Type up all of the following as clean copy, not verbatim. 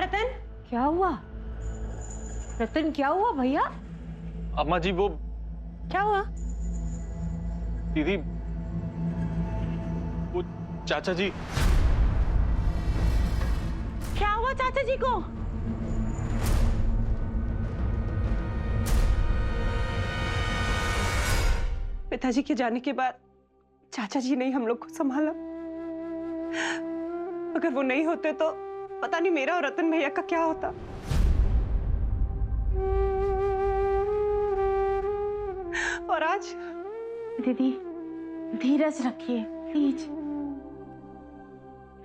रतन? क्या हुआ रतन, क्या हुआ भैया? अम्मा जी वो क्या हुआ? दीदी, वो चाचा जी। क्या हुआ चाचा जी को? पिताजी के जाने के बाद चाचा जी ने ही हम लोग को संभाला। अगर वो नहीं होते तो पता नहीं मेरा और रतन भैया का क्या होता। और आज दीदी धीरज रखिए प्लीज।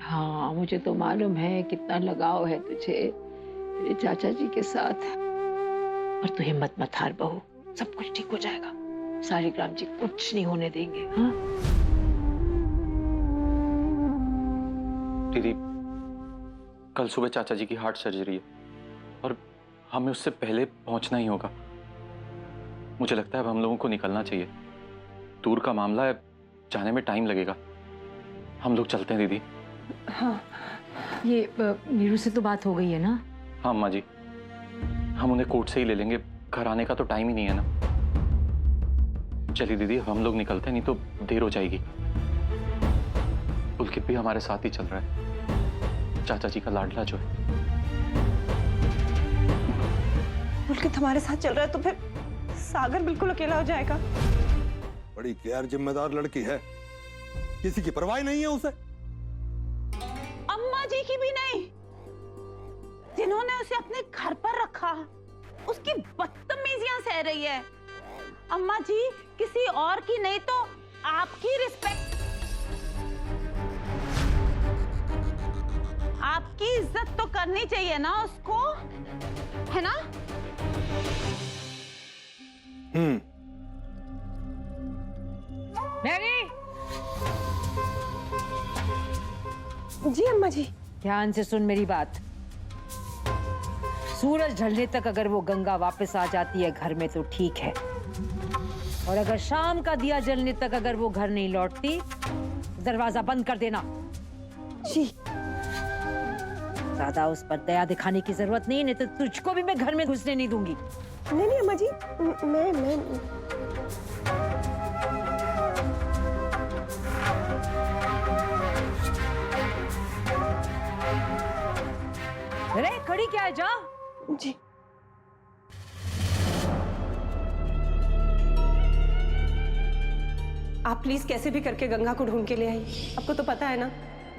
हाँ, मुझे तो मालूम है कितना लगाव है तुझे तेरे चाचा जी के साथ। और तू हिम्मत मत हार बहू, सब कुछ ठीक हो जाएगा। सालिग्राम जी कुछ नहीं होने देंगे। हाँ दीदी, कल सुबह चाचा जी की हार्ट सर्जरी है और हमें उससे पहले पहुंचना ही होगा। मुझे लगता है अब हम लोगों को निकलना चाहिए। दूर का मामला है, जाने में टाइम लगेगा। हम लोग चलते हैं दीदी। हाँ, ये नीरू से तो बात हो गई है ना? हाँ अम्मा जी, हम उन्हें कोर्ट से ही ले लेंगे। घर आने का तो टाइम ही नहीं है ना। चलिए दीदी, हम लोग निकलते हैं, नहीं तो देर हो जाएगी। पुलकित भी हमारे साथ ही चल रहा है, चाचा जी का लाडला जो है। पुलकित हमारे साथ चल रहा है तो फिर सागर बिल्कुल अकेला हो जाएगा। बड़ी गैर जिम्मेदार लड़की है, किसी की परवाह नहीं है उसे। अम्मा जी की भी नहीं। जिन्होंने उसे अपने घर पर रखा, उसकी बदतमीजियां सह रही है। अम्मा जी, किसी और की नहीं तो आपकी रिस्पेक्ट, आपकी इज्जत तो करनी चाहिए ना उसको, है ना? मैरी, जी अम्मा जी। ध्यान से सुन मेरी बात। सूरज ढलने तक अगर वो गंगा वापस आ जाती है घर में तो ठीक है, और अगर शाम का दिया जलने तक अगर वो घर नहीं लौटती, दरवाजा बंद कर देना। जी। ज्यादा उस पर दया दिखाने की जरूरत नहीं तो तुझको भी मैं घर में घुसने नहीं दूंगी। नहीं नहीं अम्मा जी, मैं अरे खड़ी क्या है, जा। जी। आप प्लीज कैसे भी करके गंगा को ढूंढ के ले आइए। आपको तो पता है ना,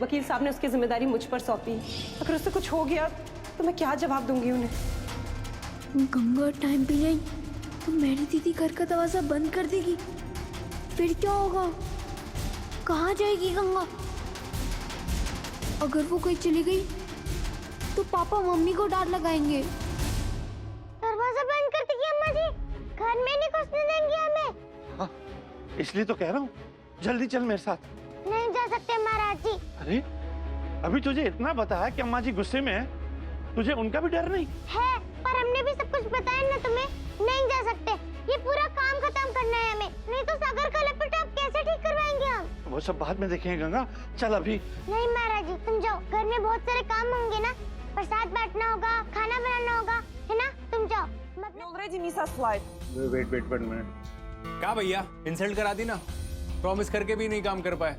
वकील साहब ने उसकी जिम्मेदारी मुझ पर सौंपी। अगर उससे कुछ हो गया तो मैं क्या जवाब दूंगी उन्हें। गंगा टाइम पे नहीं तो मेरी दीदी घर का दरवाजा बंद कर देगी, फिर क्या होगा? कहाँ जाएगी गंगा? अगर वो कहीं चली गई तो पापा मम्मी को डांट लगाएंगे। दरवाजा बंद कर देगी अम्मा जी, घर में नहीं घुसने देंगी हमें। हाँ, इसलिए तो कह रहा हूँ, जल्दी चल मेरे साथ। नहीं जा सकते महाराज जी। अरे अभी तुझे इतना बताया कि अम्मा जी गुस्से में है, तुझे उनका भी डर नहीं है? पर हमने भी सब कुछ बताया ना तुम्हें। नहीं जा सकते, ये पूरा काम खत्म करना है हमें, नहीं तो सागर का लैपटॉप कैसे ठीक करवाएंगे हम? वो सब बाद में देखेंगे गंगा, चल अभी। नहीं महाराज जी, तुम जाओ, घर में बहुत सारे काम होंगे ना, प्रसाद बांटना होगा, खाना बनाना होगा, है ना? तुम जाओ। Wait minute. क्या भैया, इंसल्ट करा दी ना? प्रॉमिस करके भी नहीं काम कर पाए।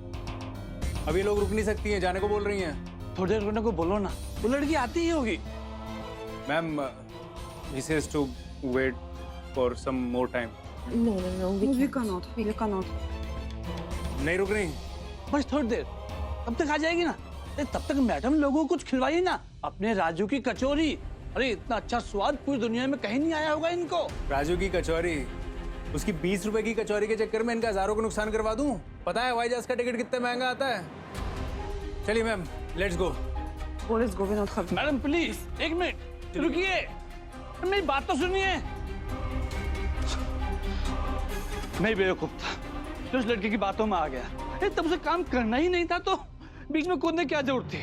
अब ये लोग रुक नहीं सकती हैं, जाने को बोल रही हैं। थोड़ी देर रुकने को बोलो ना, वो लड़की आती ही होगी। Ma'am, he says to wait for some more time. No, we cannot. नहीं रुक रही? बस थोड़ी देर, तब तक आ जाएगी ना। तब तक मैडम लोगों को कुछ खिलवाइए ना, अपने राजू की कचौरी। अरे इतना अच्छा स्वाद पूरी दुनिया में कहीं नहीं आया होगा इनको। राजू की कचौरी? उसकी 20 रुपए की कचौरी के चक्कर में इनका हजारों को नुकसान करवा दूं? पता है हवाई जहाज का टिकट कितने महंगा आता है? चलिए ma'am, let's go. Madam please एक मिनट रुकिए, मेरी बात तो सुनिए। मैं बेवकूफ था जो उस लड़की की बातों में आ गया। तब उसे काम करना ही नहीं था तो बीच में कूदने की क्या जरूरत थी?